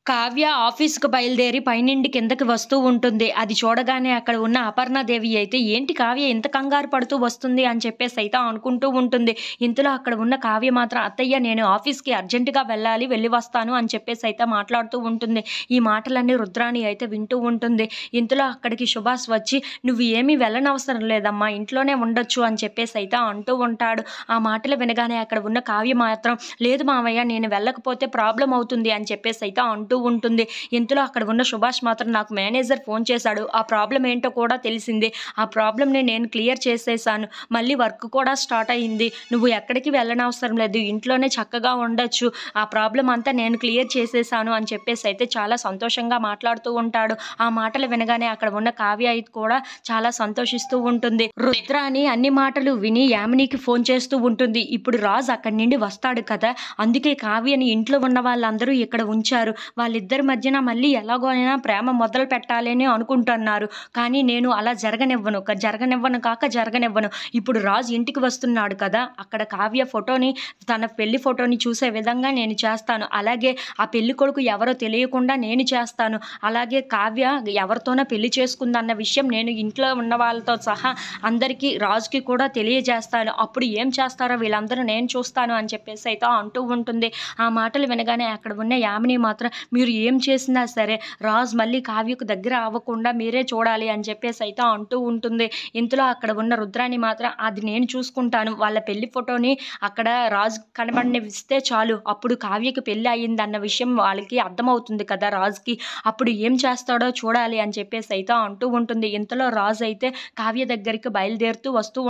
కావ్య ఆఫీస్‌కి బయలుదేరి పైనుండి కిందకి వస్తూ ఉంటుంది. అది చూడగానే అక్కడ ఉన్న అపర్ణాదేవి అయితే, "ఏంటి కావ్య ఇంత కంగారు పడుతూ వస్తుంది" అని చెప్పేసైతే అనుకుంటూ ఉంటుంది. ఇంతలో అక్కడ ఉన్న కావ్య మాత్రం, "అత్తయ్య నేను ఆఫీస్‌కి అర్జెంట్‌గా వెళ్ళాలి, వెళ్ళి వస్తాను" అని చెప్పేసైతే మాట్లాడుతూ ఉంటుంది. ఈ మాటలన్నీ రుద్రాణి అయితే వింటూ ఉంటుంది. ఇంతలో అక్కడికి సుభాష్ వచ్చి, "నువ్వు ఏమీ వెళ్ళనవసరం లేదమ్మా, ఇంట్లోనే ఉండొచ్చు" అని చెప్పేసైతే అంటూ ఉంటాడు. ఆ మాటలు వినగానే అక్కడ ఉన్న కావ్య మాత్రం, "లేదు మావయ్య నేను వెళ్ళకపోతే ప్రాబ్లమ్ అవుతుంది" అని చెప్పేసైతే అంటూ ఉంటుంది. ఇంతలో అక్కడ ఉన్న సుభాష్ మాత్రం, "నాకు మేనేజర్ ఫోన్ చేశాడు. ఆ ప్రాబ్లమ్ ఏంటో కూడా తెలిసింది. ఆ ప్రాబ్లమ్‌ని నేను క్లియర్ చేసేసాను. మళ్ళీ వర్క్ కూడా స్టార్ట్ అయింది. నువ్వు ఎక్కడికి వెళ్ళనవసరం లేదు. ఇంట్లోనే చక్కగా ఉండొచ్చు. ఆ ప్రాబ్లమ్ అంతా నేను క్లియర్ చేసేసాను" అని చెప్పేసైతే చాలా సంతోషంగా మాట్లాడుతూ ఉంటాడు. ఆ మాటలు వినగానే అక్కడ ఉన్న కావ్య అయితే కూడా చాలా సంతోషిస్తూ ఉంటుంది. రుద్రాని అన్ని మాటలు విని యామినికి ఫోన్ చేస్తూ ఉంటుంది. ఇప్పుడు రాజు అక్కడి నుండి వస్తాడు కదా! అందుకే కావ్యని ఇంట్లో ఉన్న వాళ్ళందరూ ఇక్కడ ఉంచారు. వాళ్ళిద్దరి మధ్యన మళ్ళీ ఎలాగో అయినా ప్రేమ మొదలు పెట్టాలని అనుకుంటున్నారు. కానీ నేను అలా జరగనివ్వను. జరగనివ్వను. ఇప్పుడు రాజు ఇంటికి వస్తున్నాడు కదా! అక్కడ కావ్య ఫోటోని, తన పెళ్లి ఫోటోని చూసే విధంగా నేను చేస్తాను. అలాగే ఆ పెళ్ళికొడుకు ఎవరో తెలియకుండా నేను చేస్తాను. అలాగే కావ్య ఎవరితోనో పెళ్లి చేసుకుందన్న విషయం నేను ఇంట్లో ఉన్న వాళ్ళతో సహా అందరికీ, రాజుకి కూడా తెలియజేస్తాను. అప్పుడు ఏం చేస్తారో వీళ్ళందరూ నేను చూస్తాను అని చెప్పేసైతే అంటూ ఉంటుంది. ఆ మాటలు వినగానే అక్కడ ఉన్న యామిని మాత్రం, "మీరు ఏం చేసినా సరే రాజు మళ్ళీ కావ్యకు దగ్గర అవ్వకుండా మీరే చూడాలి" అని చెప్పేసైతే అంటూ ఉంటుంది. ఇంతలో అక్కడ ఉన్న రుద్రాని మాత్రం, "అది నేను చూసుకుంటాను. వాళ్ళ పెళ్లి ఫోటోని అక్కడ రాజుకి కనబడనివిస్తే చాలు. అప్పుడు కావ్యకి పెళ్లి అయిందన్న విషయం వాళ్ళకి అర్థమవుతుంది కదా రాజుకి. అప్పుడు ఏం చేస్తాడో చూడాలి" అని చెప్పేసైతే అంటూ ఉంటుంది. ఇంతలో రాజు అయితే కావ్య దగ్గరికి బయలుదేరుతూ వస్తూ